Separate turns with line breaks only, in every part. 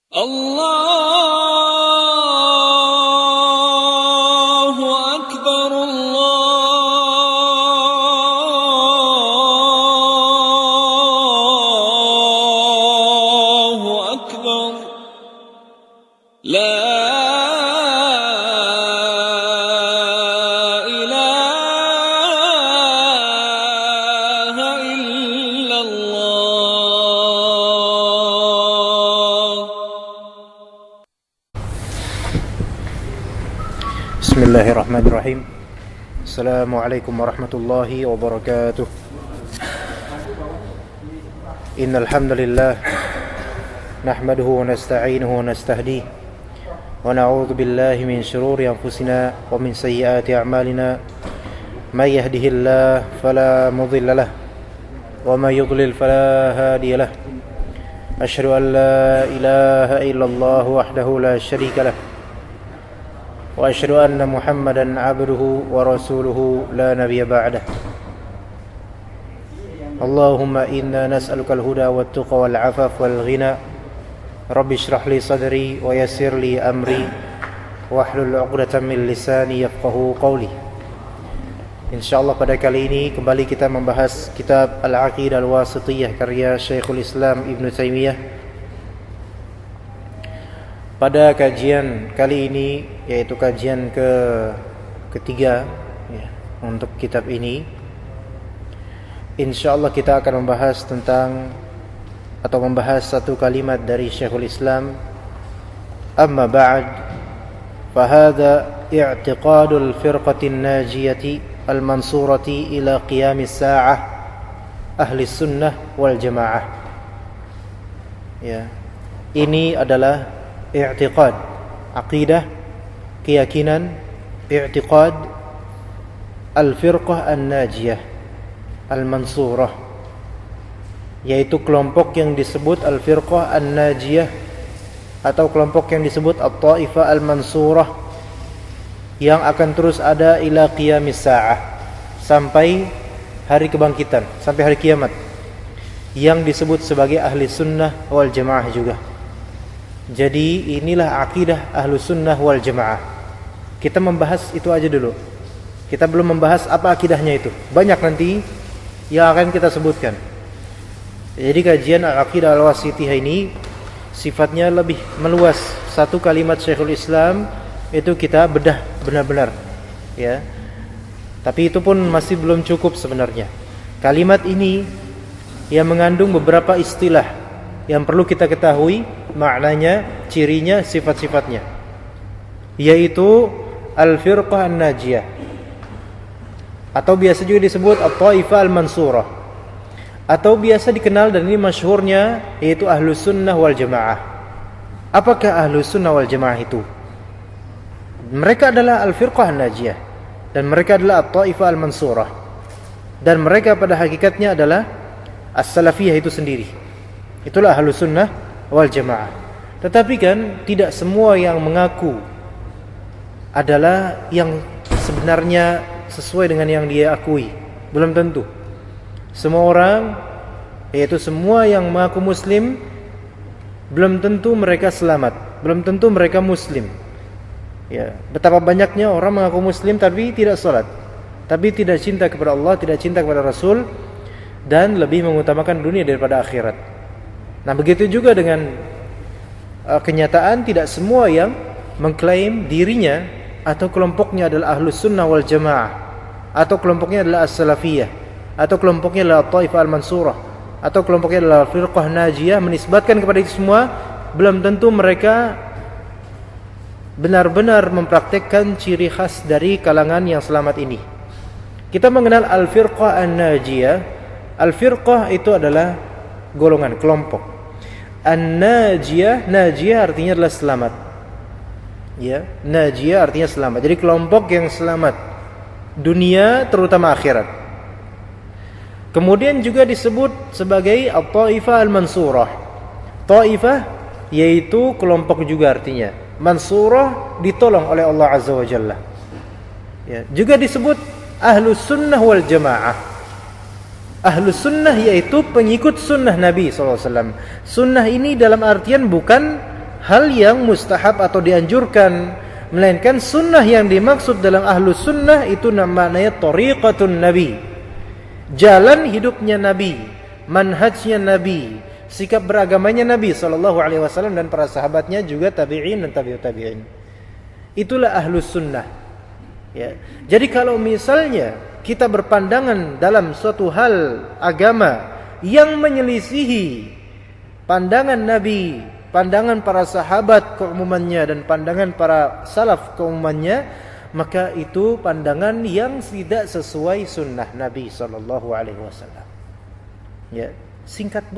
الله أكبر الله أكبر لا إله إلا الله.
Bismillahirrahmanirrahim. Assalamualaikum warahmatullahi wabarakatuh. Innal hamdalillah nahmaduhu wa nasta'inuhu wa nastahdihi wa na'udzu billahi min shururi anfusina wa min sayyiati a'malina. May yahdihillahu fala mudilla lahu wa may yudlil fala hadiya lahu. Asyhadu an la ilaha illallah wahdahu la syarika lahu wa asyhadu anna Muhammadan abduhu wa rasuluhu la nabiyya ba'dah. Allahumma inna nas'aluka al-huda wat-tuqa wal-'afaf wal-ghina. Rabbi shrah li sadri wa yassir li amri wahlul 'uqdatam min lisani yafqahu qawli. Insyaallah pada kali ini kembali kita membahas kitab Al-Aqidah Al-Wasithiyah karya Syekhul Islam Ibn Taimiyah. Pada kajian kali ini, yaitu kajian ketiga ya, untuk kitab ini, insyaallah kita akan membahas tentang atau membahas satu kalimat dari Syekhul Islam. Amma ba'd, fahadha i'tiqadul firqatin najiyati al-mansurati ila qiyamis sa'ah ahli sunnah wal jamaah. Ya, ini adalah i'tiqad, aqidah, keyakinan, i'tiqad al-firqah an-najiyah al-mansurah, yaitu kelompok yang disebut al-firqah an-najiyah atau kelompok yang disebut at-taifah al-mansurah, yang akan terus ada ila qiyamis sa'ah, sampai hari kebangkitan, sampai hari kiamat, yang disebut sebagai ahli sunnah wal jamaah juga. Jadi inilah akidah ahlu sunnah wal jamaah. Kita membahas itu aja dulu. Kita belum membahas apa akidahnya itu. Banyak nanti yang akan kita sebutkan. Jadi kajian Al-Aqidah Al-Wasithiyah ini sifatnya lebih meluas. Satu kalimat Syekhul Islam itu kita bedah benar-benar, ya. Tapi itu pun masih belum cukup sebenarnya. Kalimat ini yang mengandung beberapa istilah yang perlu kita ketahui maknanya, cirinya, sifat-sifatnya, yaitu al-firqah an-najiyah, atau biasa juga disebut at-taifah al-mansurah, atau biasa dikenal dan ini masyhurnya yaitu ahlus sunnah wal jamaah. Apakah ahlus sunnah wal jamaah itu? Mereka adalah al-firqah an-najiyah, dan mereka adalah at-taifah al-mansurah, dan mereka pada hakikatnya adalah as-salafiyah itu sendiri. Itulah ahlus sunnah wal jamaah. Tetapi kan tidak semua yang mengaku adalah yang sebenarnya sesuai dengan yang dia akui. Belum tentu. Semua orang, yaitu semua yang mengaku muslim, belum tentu mereka selamat, belum tentu mereka muslim. Ya, betapa banyaknya orang mengaku muslim tapi tidak salat, tapi tidak cinta kepada Allah, tidak cinta kepada Rasul, dan lebih mengutamakan dunia daripada akhirat. Nah, begitu juga dengan kenyataan tidak semua yang mengklaim dirinya atau kelompoknya adalah ahlus sunnah wal jamaah, atau kelompoknya adalah as-salafiyah, atau kelompoknya adalah taifah al-mansurah, atau kelompoknya adalah firqah najiyah, menisbatkan kepada itu semua, belum tentu mereka benar-benar mempraktekkan ciri khas dari kalangan yang selamat ini. Kita mengenal al-firqah an-najiyah. Al-firqah itu adalah golongan, kelompok. An-najiyah, najiyah artinya adalah selamat. Ya, najiyah artinya selamat. Jadi kelompok yang selamat dunia terutama akhirat. Kemudian juga disebut sebagai at-taifah al-mansurah. Taifah yaitu kelompok juga artinya. Mansurah ditolong oleh Allah Azza wa Jalla. Ya, juga disebut ahlus sunnah wal jamaah. Ahlus sunnah yaitu pengikut sunnah Nabi SAW. Sunnah ini dalam artian bukan hal yang mustahab atau dianjurkan, melainkan sunnah yang dimaksud dalam ahlus sunnah itu namanya tariqatun nabi, jalan hidupnya Nabi, manhajnya Nabi, sikap beragamanya Nabi SAW dan para sahabatnya, juga tabi'in dan tabi'ut tabi'in. Itulah ahlus sunnah. Ya. Jadi kalau misalnya kita berpandangan dalam suatu hal agama yang menyelisihi pandangan Nabi, pandangan para sahabat keumumannya dan pandangan para salaf keumumannya, maka itu pandangan yang tidak sesuai sunnah Nabi SAW. Ya, singkat,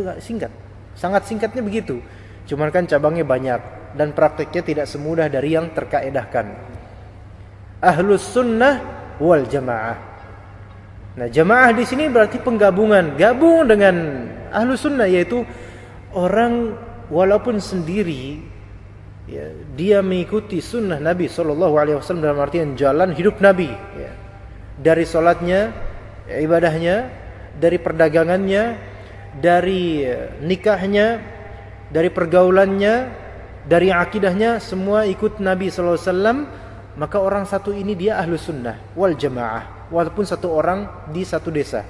sangat singkatnya begitu. Cuman kan cabangnya banyak dan praktiknya tidak semudah dari yang terkaedahkan. Ahlus sunnah wal jamaah. Nah, jamaah di sini berarti penggabungan, gabung dengan ahlus sunnah, yaitu orang walaupun sendiri, ya, dia mengikuti sunnah Nabi SAW dalam artian jalan hidup Nabi, ya. Dari sholatnya, ibadahnya, dari perdagangannya, dari nikahnya, dari pergaulannya, dari akidahnya, semua ikut Nabi SAW. Maka orang satu ini dia ahlus sunnah wal jamaah, walaupun satu orang di satu desa.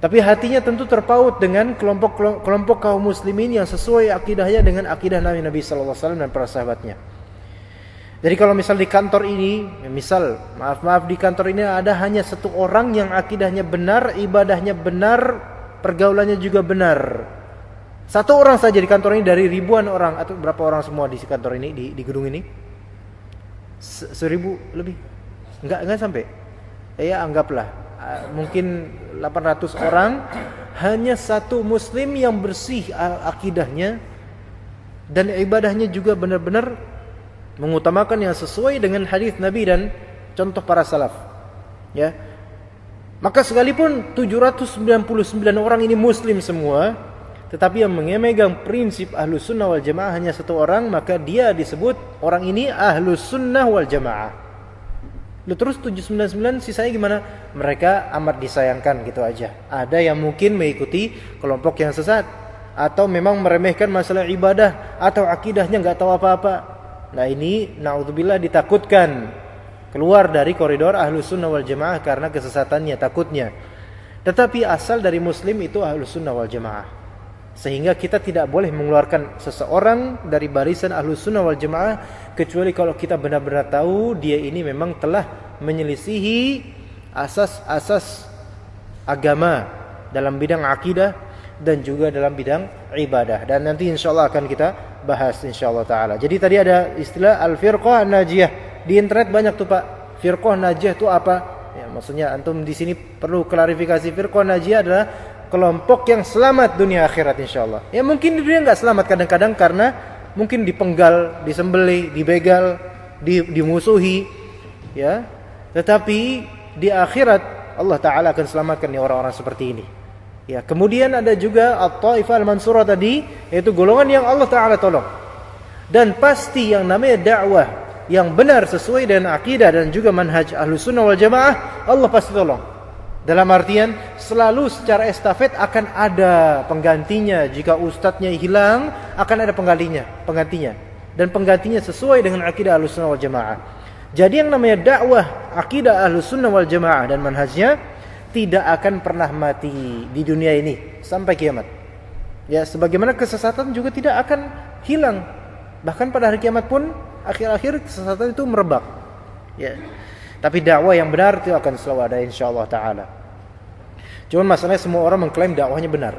Tapi hatinya tentu terpaut dengan kelompok kaum muslimin yang sesuai akidahnya dengan akidah Nabi SAW dan para sahabatnya. Jadi kalau misal di kantor ini, misal maaf di kantor ini ada hanya satu orang yang akidahnya benar, ibadahnya benar, pergaulannya juga benar. Satu orang saja di kantor ini dari ribuan orang, atau berapa orang semua di kantor ini, di gedung ini? 1000 lebih? Enggak sampai. Ya anggaplah mungkin 800 orang, hanya satu muslim yang bersih akidahnya dan ibadahnya juga benar-benar mengutamakan yang sesuai dengan hadis Nabi dan contoh para salaf. Ya. Maka sekalipun 799 orang ini muslim semua, tetapi yang memegang prinsip ahlus sunnah wal jamaah hanya satu orang, maka dia disebut orang ini ahlus sunnah wal jamaah. Terus 799 sisanya gimana? Mereka amat disayangkan gitu aja. Ada yang mungkin mengikuti kelompok yang sesat, atau memang meremehkan masalah ibadah, atau akidahnya nggak tahu apa-apa. Nah ini naudzubillah ditakutkan keluar dari koridor ahlus sunnah wal jamaah karena kesesatannya, takutnya. Tetapi asal dari muslim itu ahlus sunnah wal jamaah. Sehingga kita tidak boleh mengeluarkan seseorang dari barisan ahlus sunnah wal jamaah kecuali kalau kita benar-benar tahu dia ini memang telah menyelisihi asas-asas agama dalam bidang akidah dan juga dalam bidang ibadah. Dan nanti insyaallah akan kita bahas insyaallah taala. Jadi tadi ada istilah al-firqah an-najiyah. Di internet banyak tuh Pak. Firqah najiyah itu apa? Ya, maksudnya antum di sini perlu klarifikasi. Firqah najiyah adalah kelompok yang selamat dunia akhirat insyaallah. Ya mungkin di dunia enggak selamat kadang-kadang karena mungkin dipenggal, disembelih, dibegal, dimusuhi, ya. Tetapi di akhirat Allah taala akan selamatkan orang-orang seperti ini. Ya, kemudian ada juga at-taifah al-mansurah tadi, yaitu golongan yang Allah taala tolong. Dan pasti yang namanya dakwah yang benar sesuai dengan akidah dan juga manhaj ahlus sunnah wal jamaah, Allah pasti tolong. Dalam artian selalu secara estafet akan ada penggantinya. Jika ustadznya hilang, akan ada penggantinya. Dan penggantinya sesuai dengan akidah Ahlus Sunnah wal Jamaah. Jadi yang namanya dakwah akidah Ahlus Sunnah wal Jamaah dan manhajnya tidak akan pernah mati di dunia ini sampai kiamat. Ya, sebagaimana kesesatan juga tidak akan hilang. Bahkan pada hari kiamat pun akhir-akhir kesesatan itu merebak. Ya. Tapi dakwah yang benar itu akan selalu ada insyaallah taala. Cuman masalahnya semua orang mengklaim dakwahnya benar.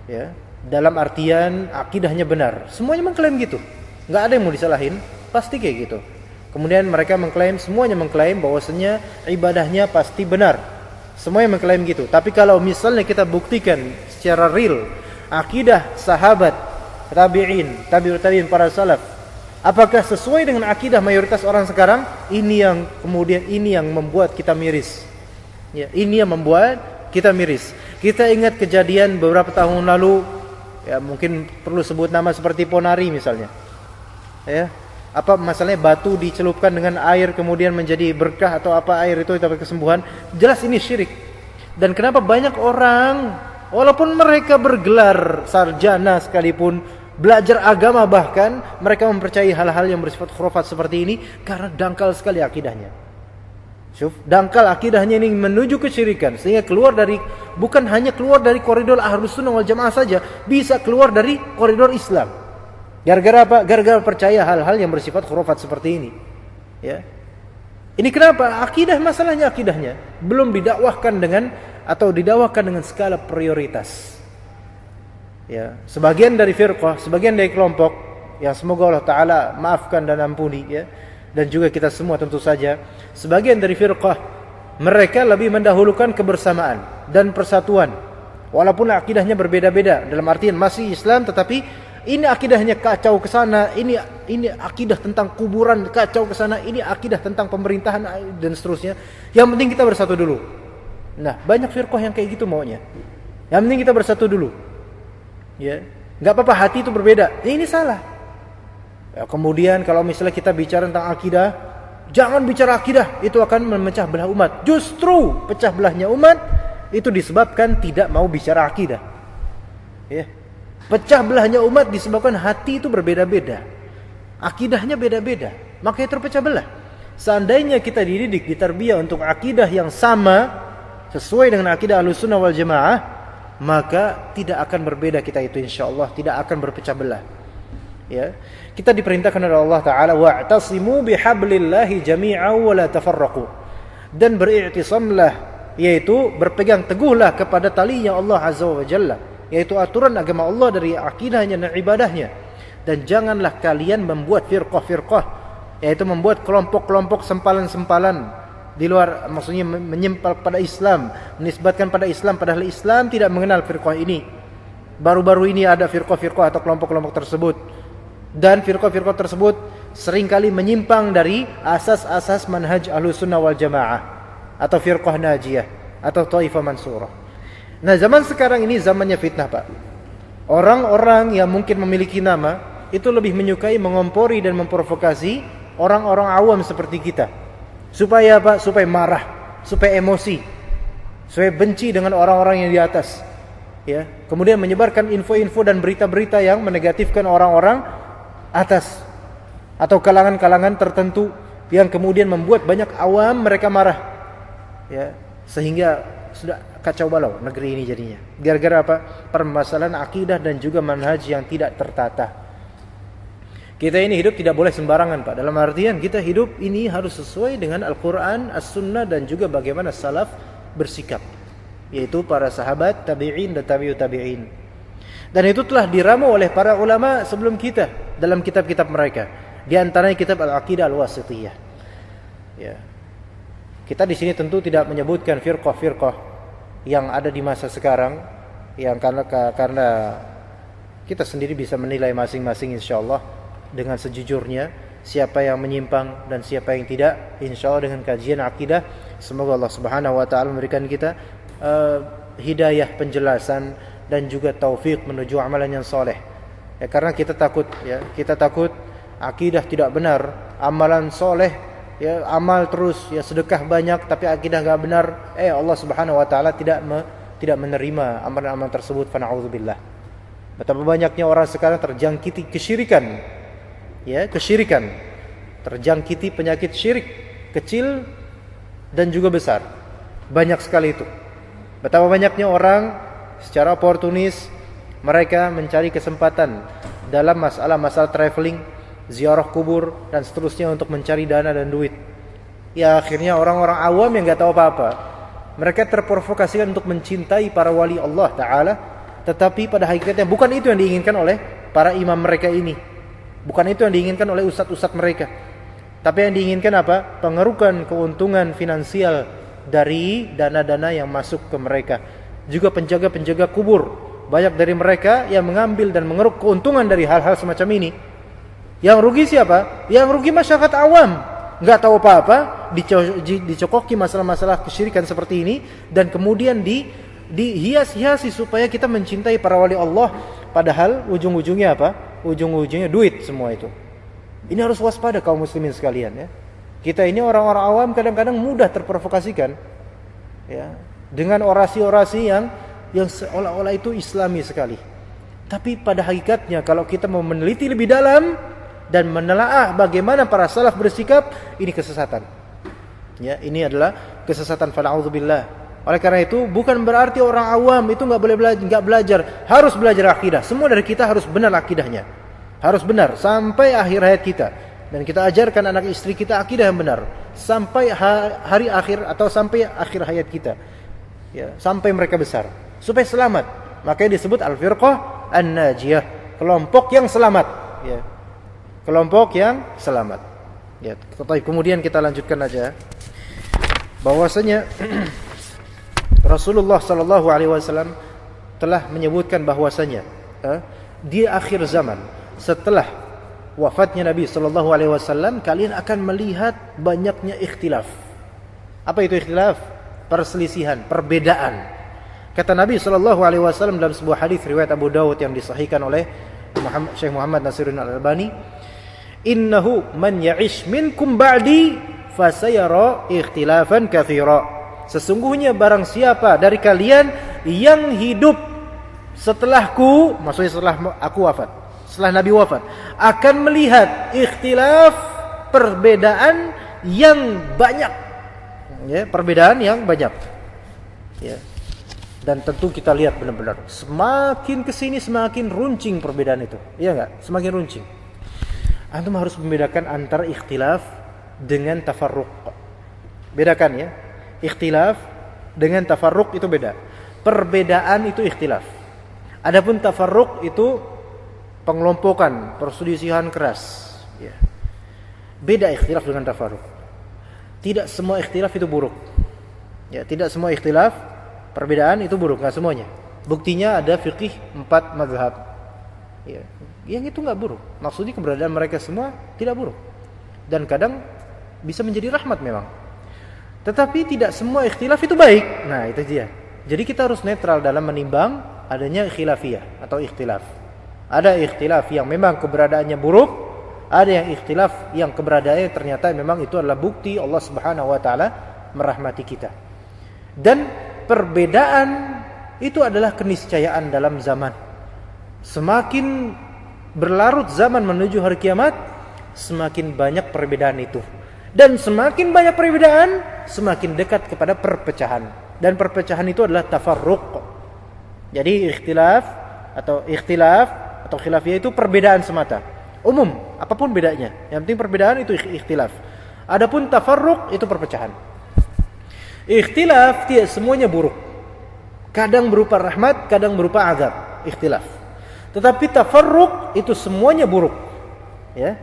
Ya, dalam artian akidahnya benar. Semuanya mengklaim gitu. Enggak ada yang mau disalahin, pasti kayak gitu. Kemudian mereka semuanya mengklaim bahwasanya ibadahnya pasti benar. Semuanya mengklaim gitu. Tapi kalau misalnya kita buktikan secara real akidah sahabat, tabi'in, tabi'ut tabi'in, para salaf, apakah sesuai dengan akidah mayoritas orang sekarang? Ini yang membuat kita miris. Ya, ini yang membuat kita miris. Kita ingat kejadian beberapa tahun lalu, ya mungkin perlu sebut nama seperti Ponari misalnya. Ya, apa masalahnya batu dicelupkan dengan air kemudian menjadi berkah atau apa air itu dapat kesembuhan? Jelas ini syirik. Dan kenapa banyak orang walaupun mereka bergelar sarjana sekalipun, belajar agama, bahkan mereka mempercayai hal-hal yang bersifat khurafat seperti ini karena dangkal sekali akidahnya. Dangkal akidahnya ini menuju kesyirikan, sehingga bukan hanya keluar dari koridor Ahlus Sunnah wal Jamaah saja, bisa keluar dari koridor Islam. Gara-gara apa? Gara-gara percaya hal-hal yang bersifat khurafat seperti ini. Ya. Ini kenapa? Masalahnya akidahnya belum didakwahkan didakwahkan dengan skala prioritas. Ya, sebagian dari firqah, sebagian dari kelompok yang semoga Allah Ta'ala maafkan dan ampuni, ya, dan juga kita semua tentu saja, sebagian dari firqah mereka lebih mendahulukan kebersamaan dan persatuan walaupun akidahnya berbeda-beda, dalam artian masih Islam tetapi ini akidahnya kacau ke sana, ini akidah tentang kuburan kacau ke sana, ini akidah tentang pemerintahan dan seterusnya. Yang penting kita bersatu dulu. Nah, banyak firqah yang kayak gitu maunya. Yang penting kita bersatu dulu. Ya, nggak apa-apa hati itu berbeda. Ini salah. Ya, kemudian kalau misalnya kita bicara tentang akidah, jangan bicara akidah, itu akan memecah belah umat. Justru pecah belahnya umat itu disebabkan tidak mau bicara akidah. Ya. Pecah belahnya umat disebabkan hati itu berbeda-beda. Akidahnya beda-beda, makanya terpecah belah. Seandainya kita dididik, ditarbiyah untuk akidah yang sama, sesuai dengan akidah Ahlus Sunnah wal Jamaah, maka tidak akan berbeda kita itu, insyaallah tidak akan berpecah belah. Ya. Kita diperintahkan oleh Allah Ta'ala, wa'tasimu bihablillahi jami'an wa la tafarraqu. Dan beriktisamlah, yaitu berpegang teguhlah kepada talinya Allah Azza wa Jalla, yaitu aturan agama Allah dari akidahnya dan ibadahnya. Dan janganlah kalian membuat firqah-firqah, yaitu membuat kelompok-kelompok sempalan-sempalan di luar, maksudnya menyimpal pada Islam, menisbatkan pada Islam, padahal Islam tidak mengenal firqah ini. Baru-baru ini ada firqah-firqah atau kelompok-kelompok tersebut, dan firqah-firqah tersebut seringkali menyimpang dari asas-asas manhaj Ahlus Sunnah wal Jamaah atau firqah najiyah atau taifah mansurah. Nah, zaman sekarang ini zamannya fitnah, Pak. Orang-orang yang mungkin memiliki nama itu lebih menyukai mengompori dan memprovokasi orang-orang awam seperti kita. Supaya apa? Supaya marah, supaya emosi, supaya benci dengan orang-orang yang di atas. Ya, kemudian menyebarkan info-info dan berita-berita yang menegatifkan orang-orang atas atau kalangan-kalangan tertentu yang kemudian membuat banyak awam mereka marah. Ya, sehingga sudah kacau balau negeri ini jadinya. Gara-gara apa? Permasalahan akidah dan juga manhaj yang tidak tertata. Kita ini hidup tidak boleh sembarangan, Pak. Dalam artian kita hidup ini harus sesuai dengan Al-Quran, As-Sunnah, dan juga bagaimana salaf bersikap, yaitu para sahabat, tabi'in, dan tabi'ut tabi'in. Dan itu telah diramu oleh para ulama sebelum kita dalam kitab-kitab mereka. Di antaranya kitab Al-Aqidah Al-Wasithiyah. Ya. Kita di sini tentu tidak menyebutkan firqah-firqah yang ada di masa sekarang, yang karena kita sendiri bisa menilai masing-masing insyaallah dengan sejujurnya siapa yang menyimpang dan siapa yang tidak, insyaallah dengan kajian akidah. Semoga Allah Subhanahu wa taala memberikan kita hidayah penjelasan dan juga taufik menuju amalan yang soleh. Ya, karena kita takut akidah tidak benar, amalan soleh, ya amal terus, ya sedekah banyak tapi akidah enggak benar, Allah Subhanahu wa taala tidak menerima amalan-amalan tersebut. Fa na'udzubillah. Betapa banyaknya orang sekarang terjangkiti kesyirikan. Ya, kesyirikan, terjangkiti penyakit syirik kecil dan juga besar. Banyak sekali itu. Betapa banyaknya orang secara oportunis mereka mencari kesempatan dalam masalah-masalah traveling, ziarah kubur dan seterusnya untuk mencari dana dan duit. Ya, akhirnya orang-orang awam yang enggak tahu apa-apa, mereka terprovokasikan untuk mencintai para wali Allah Ta'ala, tetapi pada hakikatnya bukan itu yang diinginkan oleh para imam mereka ini. Bukan itu yang diinginkan oleh ustadz-ustadz mereka. Tapi yang diinginkan apa? Pengerukan keuntungan finansial dari dana-dana yang masuk ke mereka. Juga penjaga-penjaga kubur, banyak dari mereka yang mengambil dan mengeruk keuntungan dari hal-hal semacam ini. Yang rugi siapa? Yang rugi masyarakat awam, nggak tahu apa-apa, dicokoki masalah-masalah kesyirikan seperti ini, dan kemudian dihias-hiasi supaya kita mencintai para wali Allah, padahal ujung-ujungnya apa? Ujung-ujungnya duit semua itu. Ini harus waspada kaum muslimin sekalian, ya. Kita ini orang-orang awam kadang-kadang mudah terprovokasikan, ya, dengan orasi-orasi yang seolah-olah itu islami sekali. Tapi pada hakikatnya kalau kita mau meneliti lebih dalam dan menelaah bagaimana para salaf bersikap, ini kesesatan. Ya, ini adalah kesesatan, fala'udzubillah. Oleh karena itu bukan berarti orang awam itu nggak belajar, harus belajar akidah. Semua dari kita harus benar akidahnya, harus benar sampai akhir hayat kita. Dan kita ajarkan anak istri kita akidah yang benar sampai hari akhir atau sampai akhir hayat kita. Ya, sampai mereka besar, supaya selamat. Makanya disebut al-firqah an-najiyah, kelompok yang selamat. Ya, kelompok yang selamat. Ya, kemudian kita lanjutkan aja. Bahwasanya Rasulullah sallallahu alaihi wasallam telah menyebutkan bahwasanya di akhir zaman setelah wafatnya Nabi sallallahu alaihi wasallam kalian akan melihat banyaknya ikhtilaf. Apa itu ikhtilaf? Perselisihan, perbedaan. Kata Nabi sallallahu alaihi wasallam dalam sebuah hadis riwayat Abu Dawud yang disahihkan oleh Syekh Muhammad Nasiruddin Al-Albani, "Innahu man ya'ish minkum ba'di fasayara ikhtilafan katsira." Sesungguhnya barang siapa dari kalian yang hidup setelahku, maksudnya setelah aku wafat, setelah Nabi wafat, akan melihat ikhtilaf, perbedaan yang banyak. Ya, perbedaan yang banyak. Ya. Dan tentu kita lihat benar-benar semakin kesini semakin runcing perbedaan itu. Iya enggak? Semakin runcing. Antum harus membedakan antara ikhtilaf dengan tafarruq. Bedakan ya. Ikhtilaf dengan tafarruq itu beda. Perbedaan itu ikhtilaf. Adapun tafarruq itu pengelompokan, perselisihan keras. Ya. Beda ikhtilaf dengan tafarruq. Tidak semua ikhtilaf itu buruk. Ya, tidak semua ikhtilaf perbedaan itu buruk, enggak semuanya. Buktinya ada fiqih 4 mazhab. Ya, yang itu enggak buruk. Maksudnya keberadaan mereka semua tidak buruk. Dan kadang bisa menjadi rahmat memang. Tetapi tidak semua ikhtilaf itu baik. Nah, itu dia. Jadi kita harus netral dalam menimbang adanya khilafiyah atau ikhtilaf. Ada ikhtilaf yang memang keberadaannya buruk, ada yang ikhtilaf yang keberadaannya ternyata memang itu adalah bukti Allah Subhanahu wa taala merahmati kita. Dan perbedaan itu adalah keniscayaan dalam zaman. Semakin berlarut zaman menuju hari kiamat, semakin banyak perbedaan itu. Dan semakin banyak perbedaan, semakin dekat kepada perpecahan. Dan perpecahan itu adalah tafarruq. Jadi ikhtilaf atau khilafiyah itu perbedaan semata. Umum, apapun bedanya. Yang penting perbedaan itu ikhtilaf. Adapun tafarruq itu perpecahan. Ikhtilaf tidak semuanya buruk. Kadang berupa rahmat, kadang berupa azab. Ikhtilaf. Tetapi tafarruq itu semuanya buruk. Ya.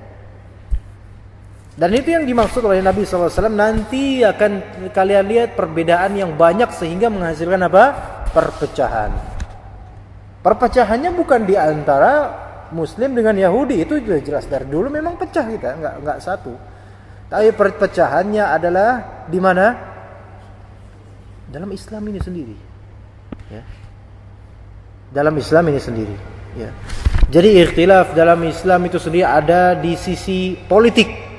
Dan itu yang dimaksud oleh Nabi SAW. Nanti akan kalian lihat perbedaan yang banyak sehingga menghasilkan apa? Perpecahan. Perpecahannya bukan di antara Muslim dengan Yahudi, itu sudah jelas dari dulu memang pecah kita, enggak satu. Tapi perpecahannya adalah di mana? Dalam Islam ini sendiri. Ya. Dalam Islam ini sendiri. Ya. Jadi ikhtilaf dalam Islam itu sendiri ada di sisi politik.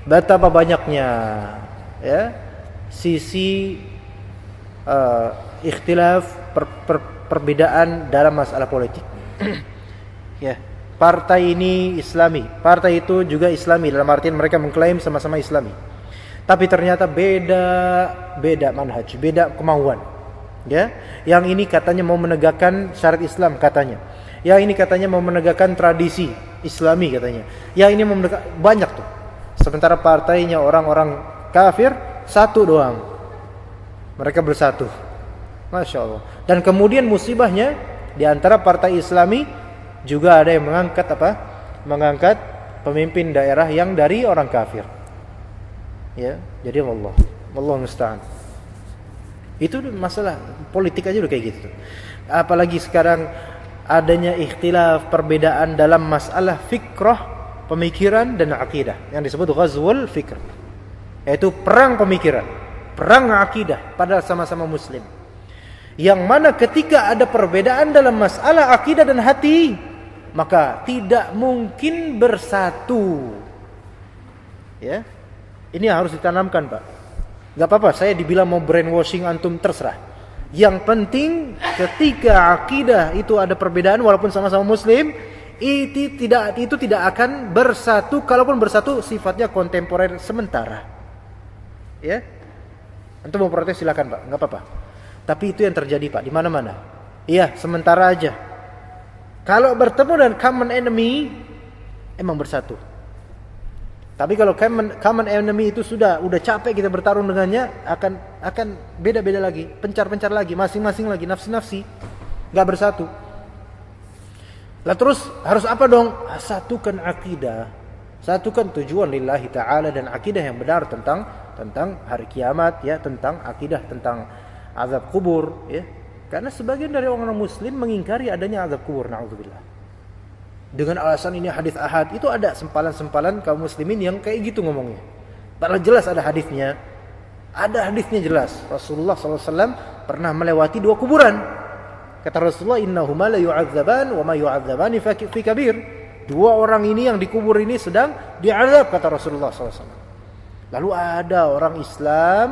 Betapa banyaknya ya sisi ikhtilaf perbedaan dalam masalah politik. Ya, partai ini Islami, partai itu juga Islami dalam artian mereka mengklaim sama-sama Islami. Tapi ternyata beda manhaj, beda kemauan. Ya, yang ini katanya mau menegakkan syariat Islam katanya. Yang ini katanya mau menegakkan tradisi Islami katanya. Yang ini mau menegakkan banyak tuh. Sementara partainya orang-orang kafir satu doang. Mereka bersatu. Masya Allah. Dan kemudian musibahnya di antara partai Islami juga ada yang mengangkat apa? Mengangkat pemimpin daerah yang dari orang kafir. Ya, jadi Allah musta'an. Itu masalah politik aja udah kayak gitu. Apalagi sekarang adanya ikhtilaf perbedaan dalam masalah fikrah, pemikiran dan akidah yang disebut ghazwul fikr, yaitu perang pemikiran, perang akidah padahal sama-sama muslim. Yang mana ketika ada perbedaan dalam masalah akidah dan hati, maka tidak mungkin bersatu. Ya. Ini harus ditanamkan, Pak. Enggak apa-apa saya dibilang mau brainwashing antum, terserah. Yang penting ketika akidah itu ada perbedaan walaupun sama-sama muslim, itu tidak akan bersatu. Kalaupun bersatu sifatnya kontemporer sementara. Ya. Antum mau protes silakan Pak, enggak apa-apa. Tapi itu yang terjadi Pak di mana-mana. Iya, sementara aja. Kalau bertemu dengan common enemy emang bersatu. Tapi kalau common enemy itu sudah capek kita bertarung dengannya, akan beda-beda lagi, pencar-pencar lagi, masing-masing lagi, nafsi-nafsi, enggak bersatu. Lah terus harus apa dong? Satukan akidah. Satukan tujuan lillahi ta'ala dan akidah yang benar tentang hari kiamat, ya, tentang akidah tentang azab kubur, ya. Karena sebagian dari orang muslim mengingkari adanya azab kubur, na'udzubillah. Dengan alasan ini hadis ahad, itu ada sempalan-sempalan kaum muslimin yang kayak gitu ngomongnya. Padahal jelas ada hadisnya. Ada hadisnya jelas. Rasulullah SAW pernah melewati 2 kuburan. Kata Rasulullah, innahuma la yu'adzaban wa ma yu'adzabani fi kabir. 2 orang ini yang dikubur ini sedang diazab, kata Rasulullah SAW. Lalu ada orang Islam,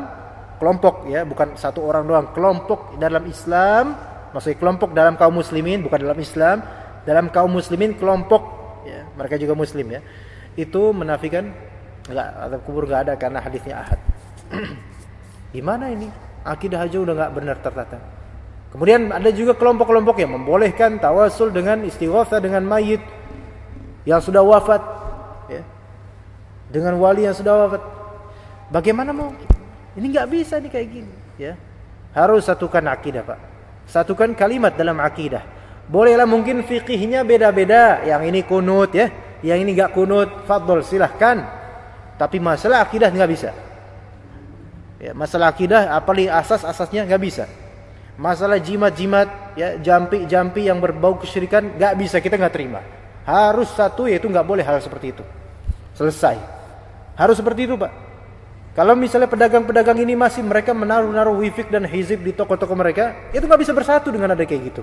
kelompok, ya, bukan satu orang doang, kelompok dalam Islam, maksudnya kelompok dalam kaum muslimin, bukan dalam Islam, dalam kaum muslimin kelompok, ya, mereka juga muslim, ya, itu menafikan enggak, azab kubur enggak ada karena hadisnya ahad. Gimana ini? Akidah aja udah enggak benar tertata. Kemudian ada juga kelompok-kelompok yang membolehkan tawasul dengan istighatsah dengan mayit yang sudah wafat, ya, dengan wali yang sudah wafat. Bagaimana mau? Ini enggak bisa nih kayak gini, ya. Harus satukan akidah, Pak. Satukan kalimat dalam akidah. Bolehlah mungkin fikihnya beda-beda, yang ini kunut, ya, yang ini enggak kunut, fadhol silahkan. Tapi masalah akidah enggak bisa. Ya, masalah akidah apalagi asas-asasnya enggak bisa. Masalah jimat-jimat, ya, jampi-jampi yang berbau kesyirikan enggak bisa, kita enggak terima. Harus satu, yaitu enggak boleh hal seperti itu. Selesai. Harus seperti itu, Pak. Kalau misalnya pedagang-pedagang ini masih mereka menaruh wifik dan hizib di toko-toko mereka, itu enggak bisa bersatu dengan ada kayak gitu.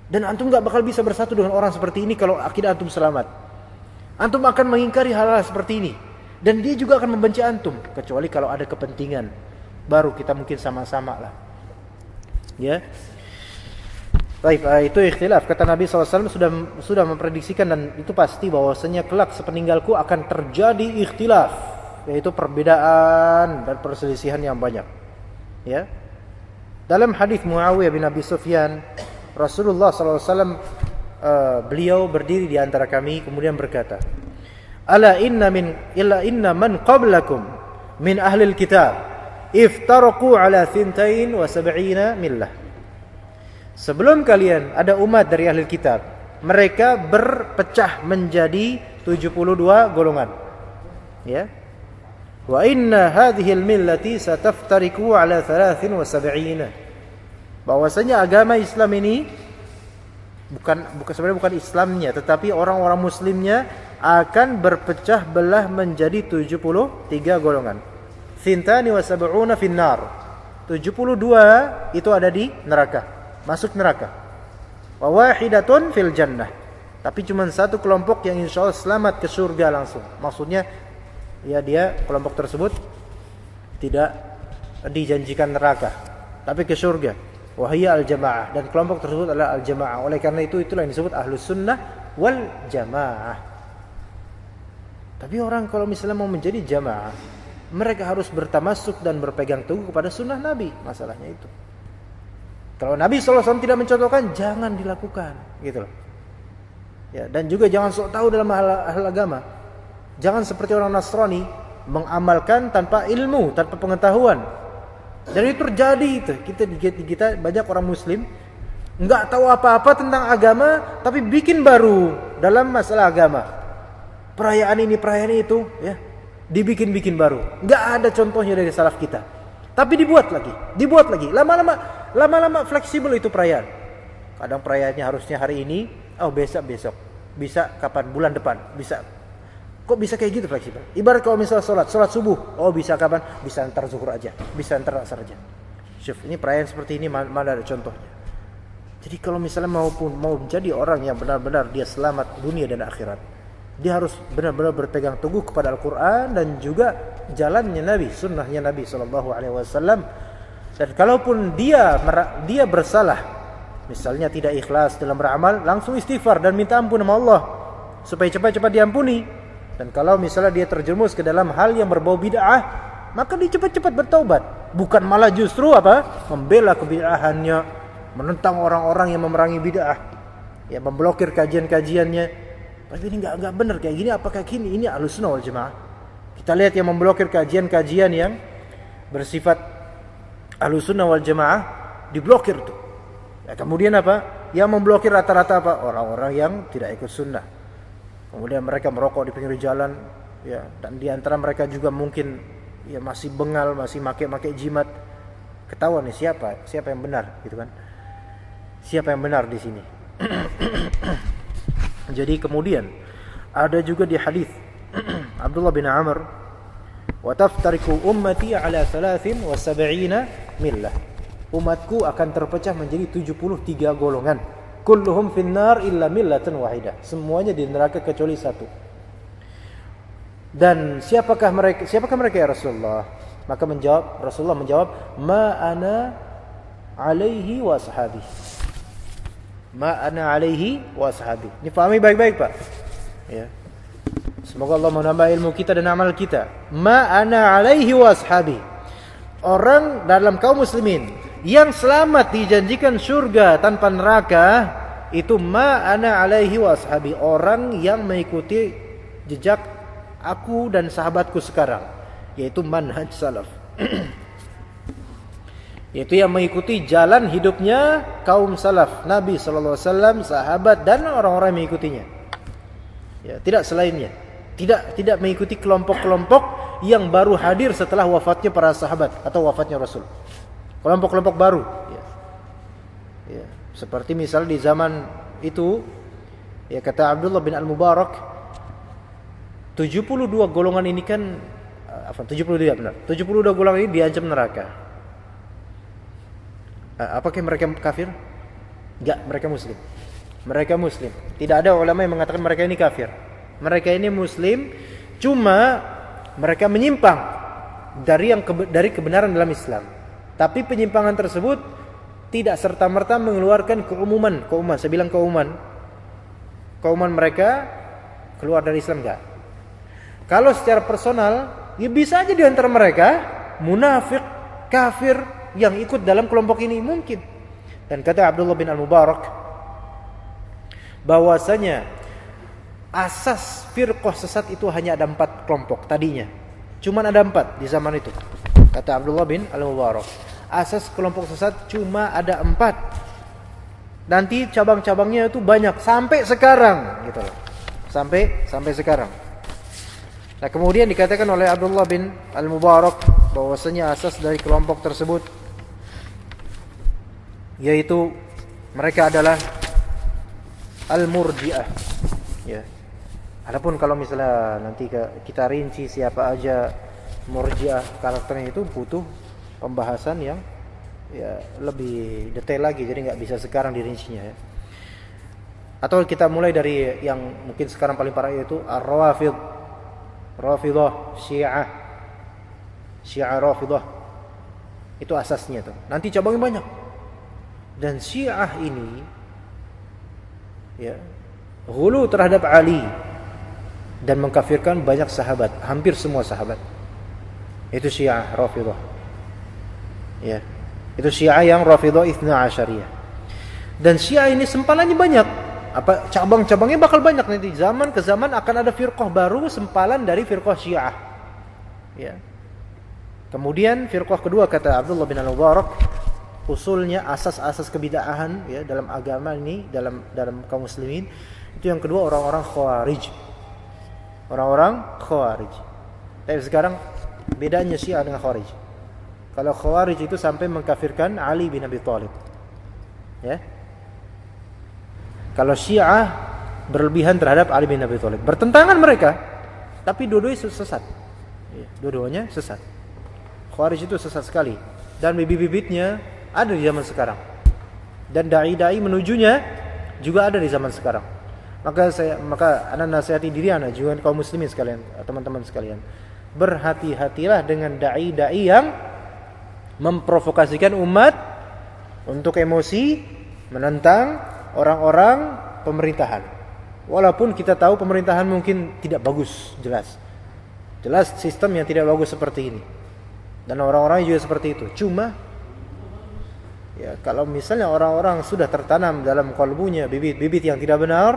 Dan antum enggak bakal bisa bersatu dengan orang seperti ini kalau akidah antum selamat. Antum akan mengingkari hal-hal seperti ini. Dan dia juga akan membenci antum. Kecuali kalau ada kepentingan. Baru kita mungkin sama-sama lah. Ya. Baik, itu ikhtilaf. Kata Nabi SAW sudah memprediksikan dan itu pasti bahwasanya kelak sepeninggalku akan terjadi ikhtilaf. Yaitu perbedaan dan perselisihan yang banyak. Ya. Dalam hadis Muawiyah bin Abi Sufyan, Rasulullah SAW beliau berdiri di antara kami kemudian berkata, inna man qablakum min ahlil kitab iftaraku ala 72 millah. Sebelum kalian ada umat dari ahli kitab, mereka berpecah menjadi 72 golongan. Ya. Wa inna hadhihi al-millati sataftariku ala 73. Bahwasanya agama Islam ini sebenarnya bukan Islamnya, tetapi orang-orang muslimnya akan berpecah belah menjadi 73 golongan. Thintani wa sab'una finnar. 72 itu ada di neraka, masuk neraka. Wa wahidatun fil jannah. Tapi cuma satu kelompok yang insyaallah selamat ke surga langsung. Maksudnya ya dia kelompok tersebut tidak dijanjikan neraka, tapi ke surga. Wahia al-jamaah, dan kelompok tersebut adalah al-jamaah. Oleh karena itulah yang disebut ahlus sunnah wal jamaah. Tapi orang kalau misalnya mau menjadi jamaah, mereka harus bertamasuk dan berpegang teguh kepada sunnah Nabi. Masalahnya itu. Kalau Nabi SAW tidak mencontohkan, jangan dilakukan, gitu loh. Ya, dan juga jangan sok tahu dalam hal agama. Jangan seperti orang Nasrani mengamalkan tanpa ilmu, tanpa pengetahuan. Dan itu terjadi itu. Kita banyak orang muslim enggak tahu apa-apa tentang agama tapi bikin baru dalam masalah agama. Perayaan ini, perayaan itu, ya. Dibikin baru. Enggak ada contohnya dari salaf kita. Tapi dibuat lagi. Lama-lama fleksibel itu perayaan. Kadang perayaannya harusnya hari ini, besok. Bisa kapan? Bulan depan. Bisa. Kok bisa kayak gitu fleksibel? Ibarat kalau misalnya sholat subuh, bisa kapan? Bisa antar zuhur aja, bisa antar asar aja. Syuf, ini perayaan seperti ini mana ada contohnya. Jadi kalau misalnya mau menjadi orang yang benar-benar dia selamat dunia dan akhirat, dia harus benar-benar berpegang teguh kepada Al-Quran dan juga jalannya Nabi, sunnahnya Nabi SAW. Dan kalaupun dia bersalah, misalnya tidak ikhlas dalam beramal, langsung istighfar dan minta ampun sama Allah supaya cepat-cepat diampuni. Dan kalau misalnya dia terjerumus ke dalam hal yang berbau bid'ah, maka dia cepat-cepat bertaubat, bukan malah justru membela kebid'ahannya, menentang orang-orang yang memerangi bid'ah, ya, memblokir kajian-kajiannya. Tapi ini enggak benar kayak gini, apakah gini? Ini Ahlussunnah wal Jamaah. Kita lihat yang memblokir kajian-kajian yang bersifat Ahlussunnah wal Jamaah, diblokir tuh. Ya, kemudian yang memblokir rata-rata orang-orang yang tidak ikut sunnah. Kemudian mereka merokok di pinggir jalan, ya, dan di antara mereka juga mungkin ya masih bengal, masih make jimat. Ketahuan nih siapa yang benar, gitu kan? Siapa yang benar di sini? Jadi kemudian ada juga di hadis Abdullah bin Amr, wa taftariku ummati ala 73 millah. Umatku akan terpecah menjadi 73 golongan. Kulluhum finnar illa millatan wahidah. Semuanya di neraka kecuali satu. Dan siapakah mereka ya Rasulullah? Maka Rasulullah menjawab, ma ana alaihi wa ashabi. Ma ana alaihi wa ashabi. Ini pahami baik-baik, Pak. Ya. Semoga Allah menambah ilmu kita dan amal kita. Ma ana alaihi wa ashabi. Orang dalam kaum muslimin yang selamat dijanjikan surga tanpa neraka, itu ma ana alaihi wa ashabi, orang yang mengikuti jejak aku dan sahabatku sekarang, yaitu manhaj salaf. Yaitu yang mengikuti jalan hidupnya kaum salaf, Nabi sallallahu alaihi wasallam, sahabat dan orang-orang yang mengikutinya. Ya, tidak selainnya. Tidak mengikuti kelompok-kelompok yang baru hadir setelah wafatnya para sahabat atau wafatnya Rasul. Kelompok-kelompok baru, ya. Ya, seperti misal di zaman itu, ya, kata Abdullah bin Al-Mubarak, 72 golongan ini kan 72 benar. 72 golongan ini diancam neraka. Apakah mereka kafir? Enggak, mereka muslim. Mereka muslim. Tidak ada ulama yang mengatakan mereka ini kafir. Mereka ini muslim, cuma mereka menyimpang dari kebenaran dalam Islam. Tapi penyimpangan tersebut tidak serta-merta mengeluarkan keumuman. Saya bilang keumuman mereka keluar dari Islam, enggak. Kalau secara personal, ya bisa aja di antara mereka munafik, kafir yang ikut dalam kelompok ini, mungkin. Dan kata Abdullah bin Al-Mubarak bahwasanya asas firqah sesat itu hanya ada 4 kelompok tadinya. Cuman ada 4 di zaman itu. Kata Abdullah bin Al-Mubarak, asas kelompok sesat cuma ada 4. Nanti cabang-cabangnya itu banyak sampai sekarang, gitu loh. Sampai sekarang. Nah, kemudian dikatakan oleh Abdullah bin Al-Mubarak bahwasanya asas dari kelompok tersebut yaitu mereka adalah Al-Murji'ah. Ya. Adapun kalau misalnya nanti kita rinci siapa aja Murji'ah karakternya, itu butuh pembahasan yang ya lebih detail lagi, jadi nggak bisa sekarang dirincinya, ya. Atau kita mulai dari yang mungkin sekarang paling parah, yaitu Rafidah, Syiah Rafidah. Itu asasnya tuh. Nanti cabangnya banyak. Dan Syiah ini ya ghulu terhadap Ali dan mengkafirkan banyak sahabat, hampir semua sahabat. Itu Syiah Rafidah. Ya. Itu Syiah yang Rafidah Itsna Asyariyah. Dan Syiah ini sempalannya banyak. Cabang-cabangnya bakal banyak nanti. Zaman ke zaman akan ada firqah baru sempalan dari firqah Syiah. Ya. Kemudian firqah kedua, kata Abdullah bin Al-Mubarak, usulnya asas-asas kebid'ahan ya dalam agama ini, dalam kaum muslimin, itu yang kedua orang-orang Khawarij. Orang-orang Khawarij. Tapi sekarang bedanya Syiah dengan Khawarij. Kalau Khawarij itu sampai mengkafirkan Ali bin Abi Thalib. Ya. Kalau Syiah berlebihan terhadap Ali bin Abi Thalib. Bertentangan mereka, tapi dua-duanya sesat. Ya, dua-duanya sesat. Khawarij itu sesat sekali, dan bibit-bibitnya ada di zaman sekarang. Dan dai-dai menujunya juga ada di zaman sekarang. Maka ana nasihati diri ana juga kaum muslimin sekalian, teman-teman sekalian. Berhati-hatilah dengan dai-dai yang memprovokasikan umat untuk emosi menentang orang-orang pemerintahan. Walaupun kita tahu pemerintahan mungkin tidak bagus, jelas sistem yang tidak bagus seperti ini. Dan orang-orang juga seperti itu. Cuma ya kalau misalnya orang-orang sudah tertanam dalam kalbunya bibit-bibit yang tidak benar,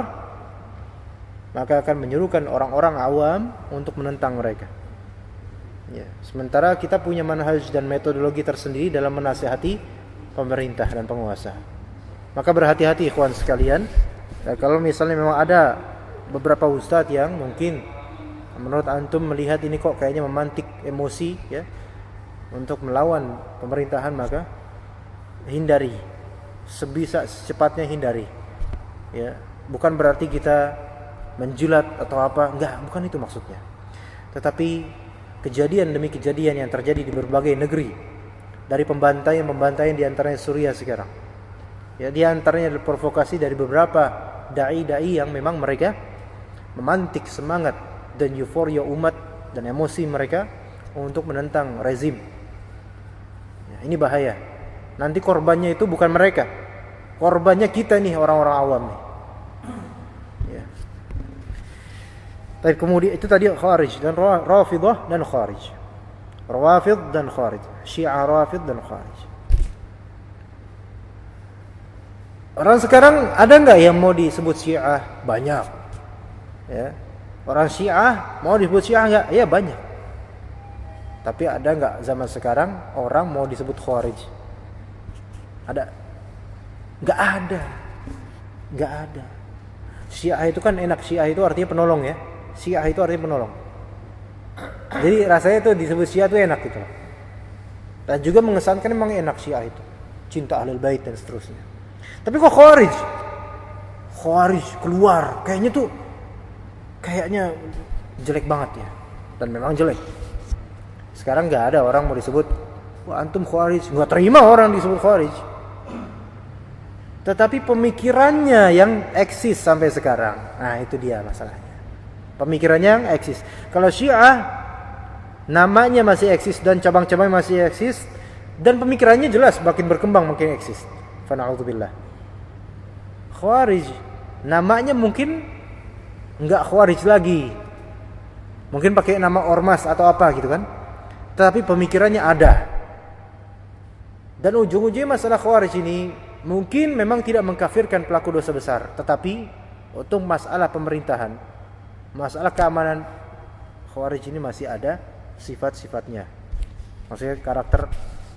maka akan menyuruhkan orang-orang awam untuk menentang mereka. Ya, sementara kita punya manhaj dan metodologi tersendiri dalam menasihati pemerintah dan penguasa. Maka berhati-hati ikhwan sekalian. Ya, kalau misalnya memang ada beberapa ustadz yang mungkin menurut antum melihat ini kok kayaknya memantik emosi ya untuk melawan pemerintahan, maka hindari, secepatnya hindari. Ya, bukan berarti kita menjilat atau apa, enggak, bukan itu maksudnya. Tetapi kejadian demi kejadian yang terjadi di berbagai negeri, dari pembantaian di antaranya Suriah sekarang. Ya, di antaranya adalah provokasi dari beberapa dai-dai yang memang mereka memantik semangat dan euforia umat dan emosi mereka untuk menentang rezim. Ya, ini bahaya. Nanti korbannya itu bukan mereka. Korbannya kita nih, orang-orang awam nih. Ya. Tapi kemudian itu tadi Khawarij dan Rafidah dan Khawarij. Rawafid dan Khawarij. Syiah Rafid dan Khawarij. Orang sekarang ada enggak yang mau disebut Syiah? Banyak. Ya. Orang Syiah mau disebut Syiah enggak? Ya banyak. Tapi ada enggak zaman sekarang orang mau disebut Khawarij? Ada? Enggak ada. Enggak ada. Syiah itu kan enak. Syiah itu artinya penolong ya. Syiah itu artinya penolong. Jadi rasanya itu disebut Syiah itu enak gitu. Dan juga mengesankan memang enak Syiah itu. Cinta Ahlul Bait dan seterusnya. Tapi kok Khawarij keluar, kayaknya jelek banget ya. Dan memang jelek. Sekarang enggak ada orang mau disebut, wah antum Khawarij, enggak terima orang disebut Khawarij. Tetapi pemikirannya yang eksis sampai sekarang. Nah, itu dia masalahnya. Pemikirannya yang eksis. Kalau Syiah namanya masih eksis dan cabang-cabang masih eksis dan pemikirannya jelas makin berkembang makin eksis. Fa na'udzubillah. Khawarij namanya mungkin enggak Khawarij lagi. Mungkin pakai nama ormas atau apa gitu kan. Tetapi pemikirannya ada. Dan ujung-ujungnya masalah Khawarij ini mungkin memang tidak mengkafirkan pelaku dosa besar, tetapi untuk masalah pemerintahan, masalah keamanan, Khawarij ini masih ada sifat-sifatnya. Maksudnya karakter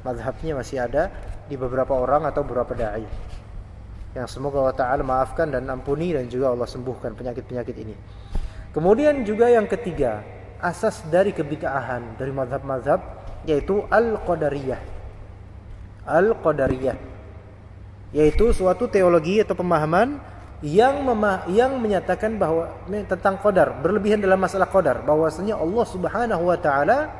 mazhabnya masih ada di beberapa orang atau beberapa dai. Yang semoga Allah Ta'ala maafkan dan ampuni dan juga Allah sembuhkan penyakit-penyakit ini. Kemudian juga yang ketiga, asas dari kebid'ahan dari mazhab-mazhab yaitu Al-Qadariyah. Al-Qadariyah yaitu suatu teologi atau pemahaman yang menyatakan bahwa tentang qadar, berlebihan dalam masalah qadar, bahwasanya Allah Subhanahu wa taala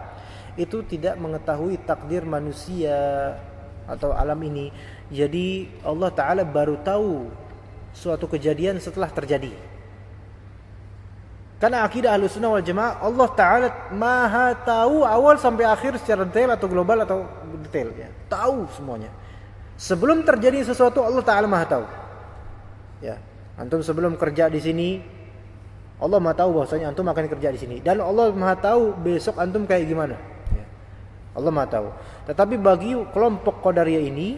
itu tidak mengetahui takdir manusia atau alam ini. Jadi Allah Ta'ala baru tahu suatu kejadian setelah terjadi. Karena akidah Ahlussunnah wal Jamaah, Allah Ta'ala maha tahu awal sampai akhir secara detail atau global atau detail ya. Tahu semuanya. Sebelum terjadi sesuatu Allah Ta'ala maha tahu. Ya, antum sebelum kerja di sini Allah maha tahu bahwasanya antum akan kerja di sini, dan Allah maha tahu besok antum kayak gimana. Ya. Allah maha tahu. Tetapi bagi kelompok Qadariyah ini,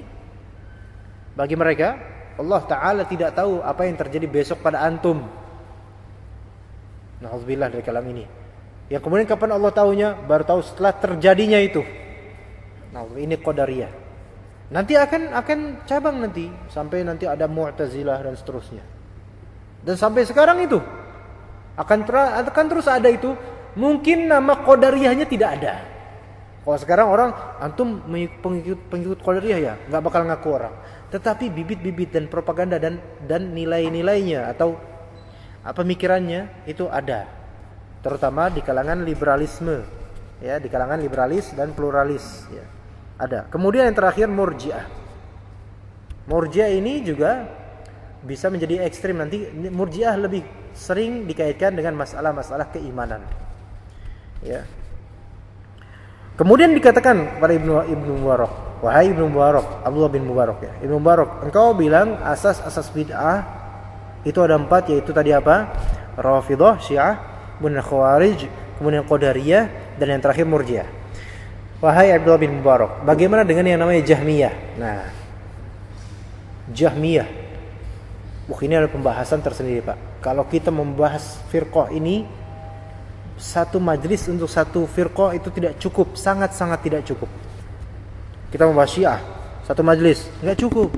bagi mereka Allah Ta'ala tidak tahu apa yang terjadi besok pada antum. Na'udzubillah dari kalam ini. Yang kemudian kapan Allah tahunya? Baru tahu setelah terjadinya itu. Nah, ini Qadariyah. Nanti akan cabang nanti sampai nanti ada Mu'tazilah dan seterusnya. Dan sampai sekarang itu akan terus ada itu. Mungkin nama Qadariyahnya tidak ada. Kalau sekarang orang antum pengikut Qadariyah ya, enggak bakal ngaku orang. Tetapi bibit-bibit dan propaganda dan nilai-nilainya atau pemikirannya itu ada. Terutama di kalangan liberalisme, ya, di kalangan liberalis dan pluralis, ya. Ada. Kemudian yang terakhir Murji'ah. Murji'ah ini juga bisa menjadi ekstrim nanti. Murji'ah lebih sering dikaitkan dengan masalah-masalah keimanan. Ya. Kemudian dikatakan kepada Ibnu Mubarak, wahai Ibnu Mubarak, Abdullah bin Mubarak ya, Ibnu Mubarak, engkau bilang asas-asas bid'ah itu ada 4, yaitu tadi apa? Rafidhah, Syiah, kemudian Khawarij, kemudian Qadariyah, dan yang terakhir Murji'ah. Wahai Abdullah bin Mubarak, bagaimana dengan yang namanya Jahmiyah? Nah, Jahmiyah, ini ada pembahasan tersendiri Pak. Kalau kita membahas firqah ini, satu majlis untuk satu firqah itu tidak cukup, sangat-sangat tidak cukup. Kita membahas Syiah, satu majlis, nggak cukup.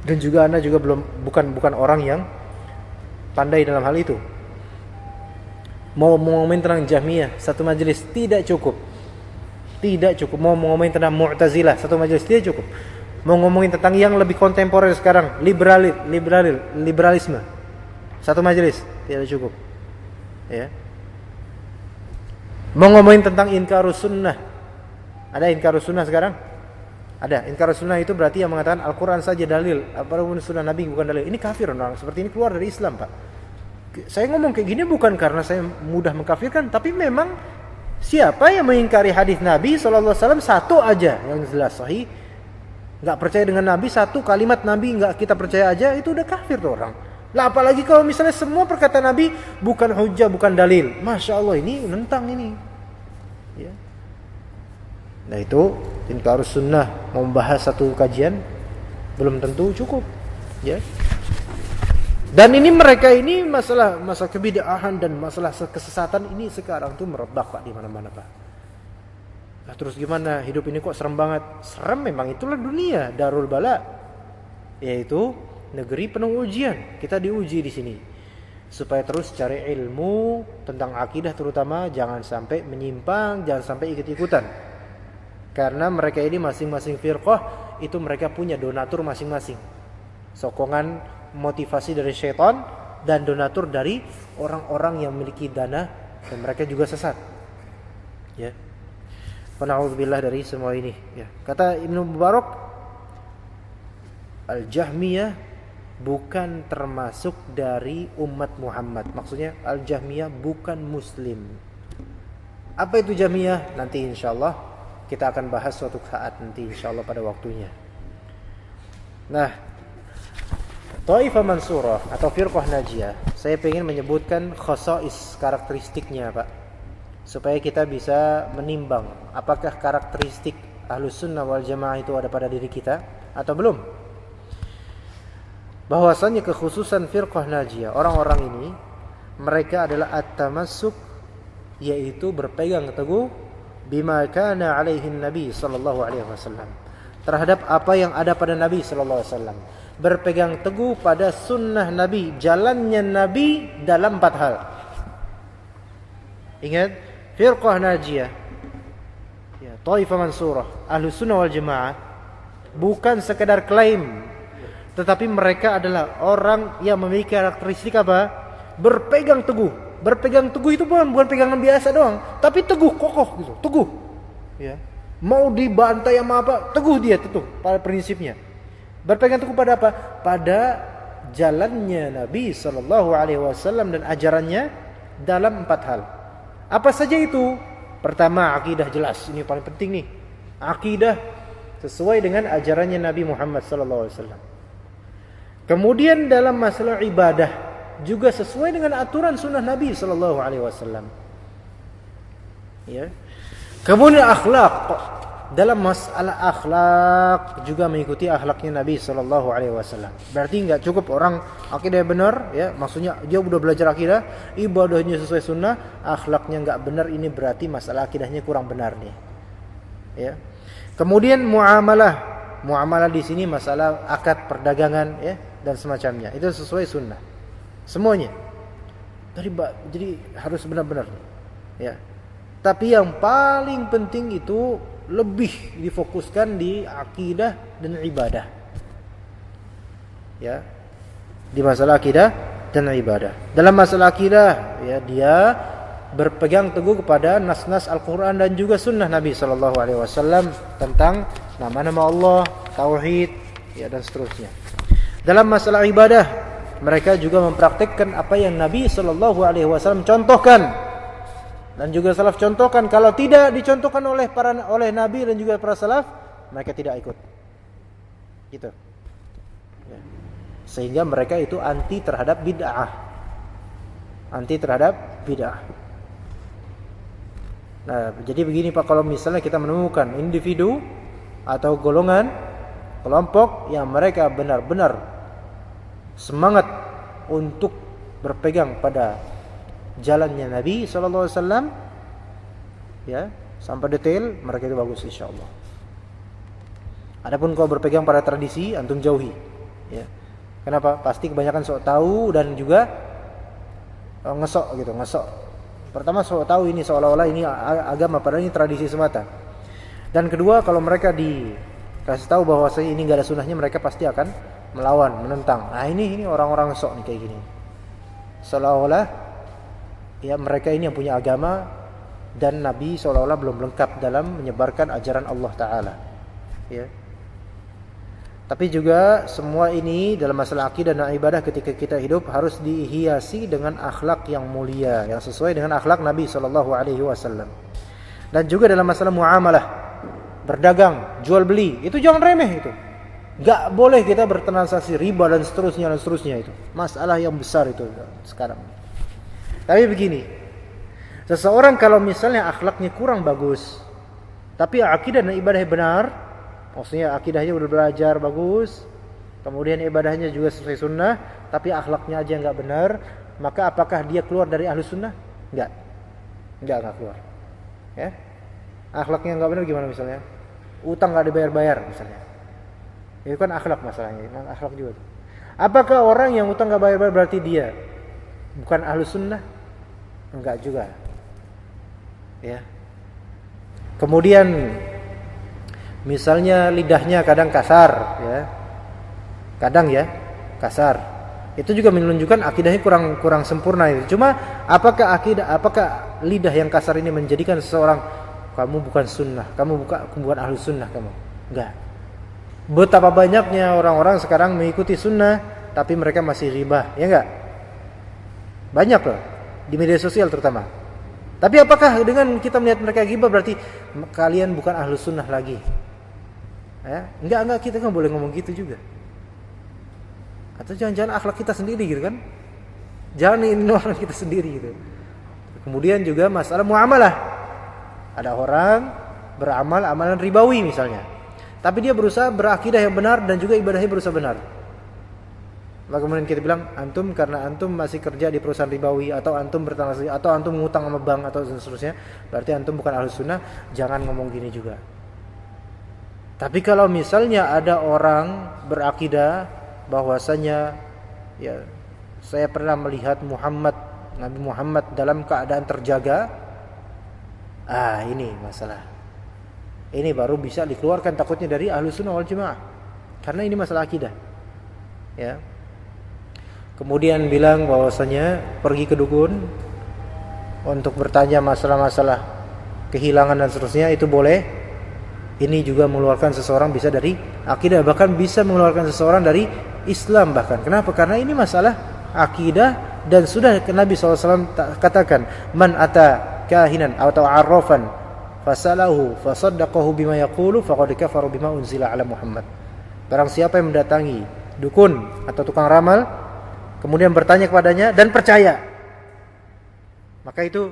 Dan juga Anda juga bukan orang yang pandai dalam hal itu. Mau ngomongin tentang Jahmiyah, satu majlis tidak cukup. Tidak cukup. Mau ngomongin tentang Mu'tazilah, satu majlis tidak cukup. Mau ngomongin tentang yang lebih kontemporer sekarang, liberalisme, satu majlis tidak cukup. Ya. Mau ngomongin tentang inkarus sunnah, ada inkarus sunnah sekarang? Ada. Inkarus sunnah itu berarti yang mengatakan Al-Quran saja dalil, apapun sunnah Nabi bukan dalil. Ini kafir, orang seperti ini keluar dari Islam Pak. Saya ngomong kayak gini bukan karena saya mudah mengkafirkan, tapi memang siapa yang mengingkari hadis Nabi SAW satu aja yang jelas sahih, nggak percaya dengan Nabi, satu kalimat Nabi nggak kita percaya aja, itu udah kafir tuh orang. Lah apalagi kalau misalnya semua perkataan Nabi bukan hujjah, bukan dalil. Masya Allah, ini nentang ini. Ya. Nah itu inkarus sunnah, mau membahas satu kajian belum tentu cukup. Ya. Dan ini mereka ini masalah kebid'ahan dan masalah kesesatan ini sekarang tuh merebak Pak di mana-mana Pak. Nah, terus gimana hidup ini kok serem banget? Serem memang, itulah dunia, darul bala. Yaitu negeri penuh ujian. Kita diuji di sini supaya terus cari ilmu tentang akidah, terutama jangan sampai menyimpang, jangan sampai ikut-ikutan. Karena mereka ini masing-masing firqah itu mereka punya donatur masing-masing. Sokongan motivasi dari syaitan dan donatur dari orang-orang yang memiliki dana, dan mereka juga sesat. Ya. Na'udzubillah dari semua ini. Ya. Kata Ibnu Mubarak, Al-Jahmiyah bukan termasuk dari umat Muhammad. Maksudnya Al-Jahmiyah bukan muslim. Apa itu Jahmiyah? Nanti insyaallah kita akan bahas suatu saat nanti insyaallah pada waktunya. Nah, Taifah Mansurah atau Firqah Najiyah, saya ingin menyebutkan khasais, karakteristiknya Pak, supaya kita bisa menimbang apakah karakteristik Ahlus Sunnah wal Jamaah itu ada pada diri kita atau belum. Bahwasanya kekhususan Firqah Najiyah, orang-orang ini mereka adalah at-tamassuk, yaitu berpegang teguh bima kana alaihi Nabi sallallahu alaihi wasallam, terhadap apa yang ada pada Nabi sallallahu alaihi wasallam. Berpegang teguh pada sunnah Nabi, jalannya Nabi dalam 4 hal. Ingat, Firqah Najiyah, ya, Taifah Mansurah, Ahlus Sunnah wal Jamaah bukan sekedar klaim, tetapi mereka adalah orang yang memiliki karakteristik apa? Berpegang teguh. Berpegang teguh itu bukan pegangan biasa doang, tapi teguh, kokoh gitu, teguh. Ya. Mau dibantai sama apa? Teguh dia teguh pada prinsipnya. Berpegang teguh pada apa? Pada jalannya Nabi sallallahu alaihi wasallam dan ajarannya dalam 4 hal. Apa saja itu? Pertama, akidah jelas. Ini paling penting nih. Akidah sesuai dengan ajarannya Nabi Muhammad sallallahu alaihi wasallam. Kemudian dalam masalah ibadah juga sesuai dengan aturan sunnah Nabi sallallahu alaihi wasallam. Ya. Kemudian akhlak, dalam masalah akhlak juga mengikuti akhlaknya Nabi sallallahu alaihi wasallam. Berarti enggak cukup orang akidah benar, ya, maksudnya dia udah belajar akidah, ibadahnya sesuai sunnah, akhlaknya enggak benar, ini berarti masalah akidahnya kurang benar nih. Ya. Kemudian muamalah di sini masalah akad perdagangan, ya, dan semacamnya. Itu sesuai sunnah. Semuanya. Jadi harus benar-benar. Ya. Tapi yang paling penting itu lebih difokuskan di akidah dan ibadah. Ya. Di masalah akidah dan ibadah. Dalam masalah akidah, ya, dia berpegang teguh kepada nas-nas Al-Qur'an dan juga sunnah Nabi sallallahu alaihi wasallam tentang nama-nama Allah, tauhid, ya, dan seterusnya. Dalam masalah ibadah, mereka juga mempraktikkan apa yang Nabi sallallahu alaihi wasallam contohkan. Dan juga salaf contohkan, kalau tidak dicontohkan oleh Nabi dan juga para salaf, mereka tidak ikut. Gitu. Ya. Sehingga mereka itu anti terhadap bid'ah. Anti terhadap bid'ah. Nah, jadi begini Pak, kalau misalnya kita menemukan individu atau golongan, kelompok yang mereka benar-benar semangat untuk berpegang pada jalannya Nabi SAW, ya, sampai detail, mereka itu bagus insyaallah. Adapun kalau berpegang pada tradisi, antum jauhi. Ya. Kenapa? Pasti kebanyakan sok tahu dan juga ngesok gitu, ngesok. Pertama sok tahu ini seolah-olah ini agama, padahal ini tradisi semata. Dan kedua, kalau mereka dikasih tahu bahwa ini enggak ada sunnahnya, mereka pasti akan melawan, menentang. Nah, ini orang-orang sok nih kayak gini. Seolah-olah ya mereka ini yang punya agama dan Nabi seolah-olah belum lengkap dalam menyebarkan ajaran Allah Ta'ala. Ya. Tapi juga semua ini dalam masalah akidah dan ibadah ketika kita hidup harus dihiasi dengan akhlak yang mulia, yang sesuai dengan akhlak Nabi SAW. Dan juga dalam masalah muamalah, berdagang, jual beli, itu jangan remeh itu. Gak boleh kita bertransaksi riba dan seterusnya itu. Masalah yang besar itu sekarang. Tapi begini, seseorang kalau misalnya akhlaknya kurang bagus, tapi akidah dan ibadahnya benar, maksudnya akidahnya udah belajar bagus, kemudian ibadahnya juga sesuai sunnah, tapi akhlaknya aja nggak benar, maka apakah dia keluar dari ahlu sunnah? Nggak keluar. Ya, akhlaknya nggak benar gimana misalnya? Utang nggak dibayar-bayar misalnya. Itu kan akhlak masalahnya, akhlak juga. Apakah orang yang utang nggak bayar-bayar berarti dia bukan ahlu sunnah? Enggak juga. Ya. Kemudian misalnya lidahnya kadang kasar, ya. Kadang ya kasar. Itu juga menunjukkan akidahnya kurang sempurna itu. Cuma apakah lidah yang kasar ini menjadikan seseorang kamu bukan sunnah, kamu bukan ahlu sunnah kamu? Enggak. Betapa banyaknya orang-orang sekarang mengikuti sunnah, tapi mereka masih riba, ya enggak? Banyak loh di media sosial terutama. Tapi apakah dengan kita melihat mereka ghibah berarti kalian bukan ahlu sunnah lagi? Ya, enggak, kita nggak boleh ngomong gitu juga. Atau jangan-jangan akhlak kita sendiri gitu kan? Jangan ini orang kita sendiri gitu. Kemudian juga masalah muamalah. Ada orang beramal amalan ribawi misalnya, tapi dia berusaha berakidah yang benar dan juga ibadahnya berusaha benar. Lalu kemudian kita bilang antum karena antum masih kerja di perusahaan ribawi, atau antum bertransaksi, atau antum ngutang sama bank atau seterusnya, berarti antum bukan ahlus sunnah. Jangan ngomong gini juga. Tapi kalau misalnya ada orang berakidah bahwasanya ya saya pernah melihat Nabi Muhammad dalam keadaan terjaga, ini masalah. Ini baru bisa dikeluarkan takutnya dari ahlus sunnah wal jamaah, karena ini masalah akidah. Ya. Kemudian bilang bahwasanya pergi ke dukun untuk bertanya masalah-masalah kehilangan dan seterusnya itu boleh. Ini juga mengeluarkan seseorang bisa dari akidah, bahkan bisa mengeluarkan seseorang dari Islam bahkan. Kenapa? Karena ini masalah akidah dan sudah Nabi SAW katakan, man ata kahinan atau arrafan fasalahu fasaddaqahu bima yaqulu faqad kafara bima unzila ala Muhammad. Barang siapa yang mendatangi dukun atau tukang ramal kemudian bertanya kepadanya dan percaya, maka itu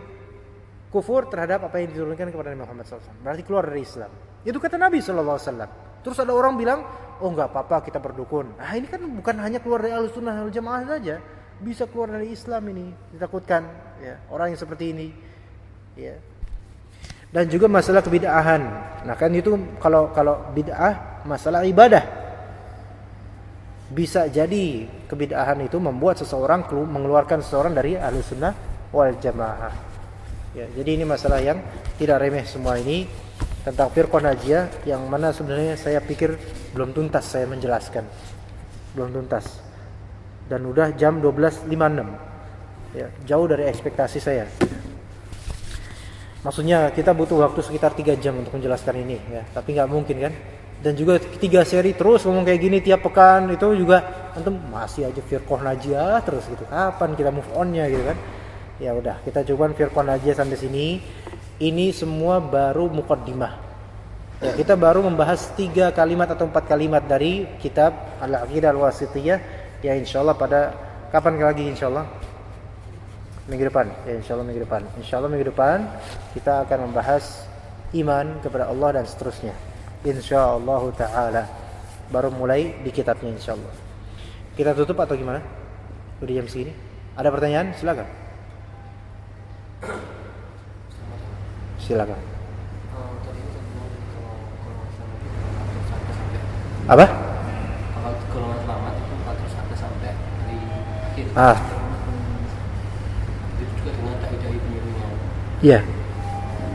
kufur terhadap apa yang diturunkan kepada Nabi Muhammad SAW. Berarti keluar dari Islam. Itu kata Nabi SAW. Terus ada orang bilang, oh enggak apa-apa kita berdukun. Ini kan bukan hanya keluar dari Ahlus Sunnah wal Jamaah saja, bisa keluar dari Islam ini. Ditakutkan ya, orang yang seperti ini. Ya. Dan juga masalah kebid'ahan. Nah kan itu kalau bid'ah masalah ibadah. Bisa jadi kebid'ahan itu membuat seseorang mengeluarkan seseorang dari Ahlus Sunnah wal Jamaah. Ya, jadi ini masalah yang tidak remeh semua ini tentang firqah najiyah, yang mana sebenarnya saya pikir belum tuntas saya menjelaskan. Belum tuntas. Dan udah jam 12.56. Ya, jauh dari ekspektasi saya. Maksudnya kita butuh waktu sekitar 3 jam untuk menjelaskan ini ya, tapi enggak mungkin kan? Dan juga 3 seri terus ngomong kayak gini tiap pekan, itu juga antum masih aja firqah najiyah terus gitu. Kapan kita move on-nya gitu kan? Ya udah, kita coba firqah najiyah sampai sini. Ini semua baru muqaddimah. Ya, kita baru membahas 3 kalimat atau 4 kalimat dari kitab Al-Aqidah Al-Wasithiyah. Ya insyaallah pada kapan lagi insyaallah? Minggu depan. Ya insyaallah minggu depan. Insyaallah minggu depan kita akan membahas iman kepada Allah dan seterusnya. Insyaallah taala. Baru mulai di kitabnya insyaallah. Kita tutup atau gimana? Udah jam segini. Ada pertanyaan? Silakan. Silakan. Apa?
Kalau golongan selamat itu 401 sampai di akhir. Itu juga dengan dai-dai penyuruhnya.
Iya.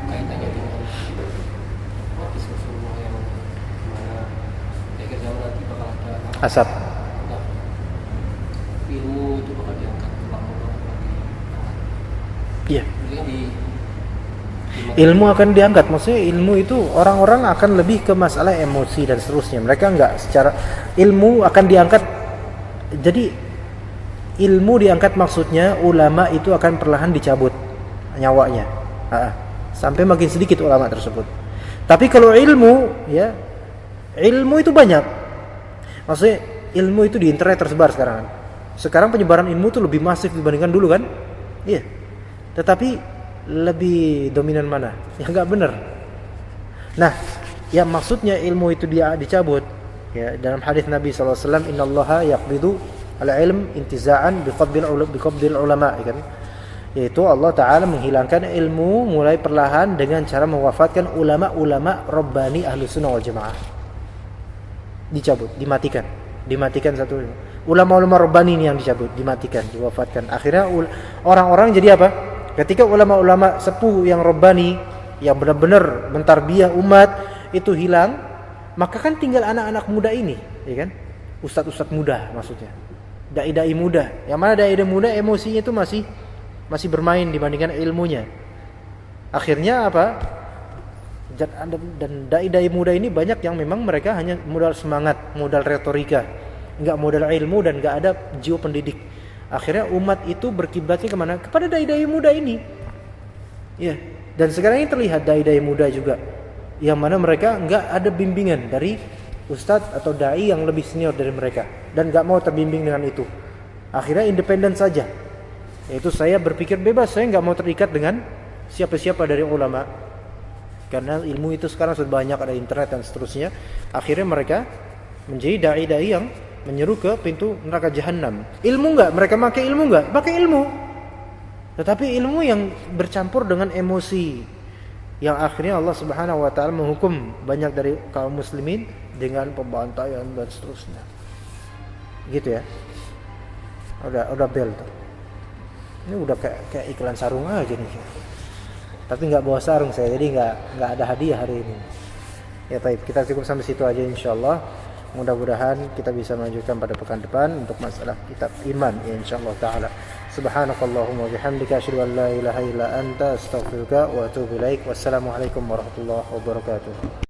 Kaitannya dengan hadis Rasulullah yang mana di akhir zaman nanti bakal ada
Asap.
nah, ilmu itu bakal diangkat ke bawah lagi.
Iya.
Jadi kan di
Ilmu akan diangkat, maksudnya ilmu itu orang-orang akan lebih ke masalah emosi dan seterusnya. Mereka enggak secara ilmu akan diangkat. Jadi ilmu diangkat maksudnya ulama itu akan perlahan dicabut nyawanya. Sampai makin sedikit ulama tersebut. Tapi kalau ilmu, ya ilmu itu banyak. Maksudnya ilmu itu di internet tersebar sekarang. Sekarang penyebaran ilmu itu lebih masif dibandingkan dulu kan? Iya. Tetapi lebih dominan mana? Ya enggak benar. Nah, yang maksudnya ilmu itu dia dicabut. Ya, dalam hadis Nabi SAW, Innallaha yaqbidu al-ilm intiza'an biqabdil ulama, kan? Yaitu Allah Ta'ala menghilangkan ilmu mulai perlahan dengan cara mewafatkan ulama-ulama Rabbani ahlu sunnah wal jamaah. Dicabut, dimatikan satu. Ulama-ulama Rabbani ini yang dicabut, dimatikan, diwafatkan. Akhirnya orang-orang jadi apa? Ketika ulama-ulama sepuh yang Rabbani yang benar-benar mentarbiyah umat itu hilang, maka kan tinggal anak-anak muda ini, ya kan? Ustadz-ustadz muda maksudnya. Dai-dai muda. Yang mana dai-dai muda emosinya itu masih bermain dibandingkan ilmunya. Akhirnya apa? Dan dai-dai muda ini banyak yang memang mereka hanya modal semangat, modal retorika, enggak modal ilmu dan enggak ada jiwa pendidik. Akhirnya umat itu berkiblatnya kemana? Kepada dai-dai muda ini. Ya. Dan sekarang ini terlihat dai-dai muda juga, yang mana mereka enggak ada bimbingan dari ustadz atau dai yang lebih senior dari mereka dan enggak mau terbimbing dengan itu. Akhirnya independen saja. Yaitu saya berpikir bebas, saya enggak mau terikat dengan siapa-siapa dari ulama. Karena ilmu itu sekarang sudah banyak, ada internet dan seterusnya. Akhirnya mereka menjadi dai-dai yang menyeru ke pintu neraka jahanam. Ilmu enggak? Mereka pakai ilmu enggak? Pakai ilmu. Tetapi ilmu yang bercampur dengan emosi. Yang akhirnya Allah Subhanahu wa taala menghukum banyak dari kaum muslimin dengan pembantaian dan seterusnya. Gitu ya. Udah bel tuh. Ini udah kayak iklan sarung aja nih. Tapi enggak bawa sarung saya, jadi enggak ada hadiah hari ini. Ya baik, kita cukup sampai situ aja insyaallah. Mudah-mudahan kita bisa melanjutkan pada pekan depan untuk masalah kitab iman ya insyaallah taala. Subhanakallahumma bihamdika asyhadu an la ilaha illa anta astaghfiruka wa atubu ilaik. Wassalamualaikum warahmatullahi wabarakatuh.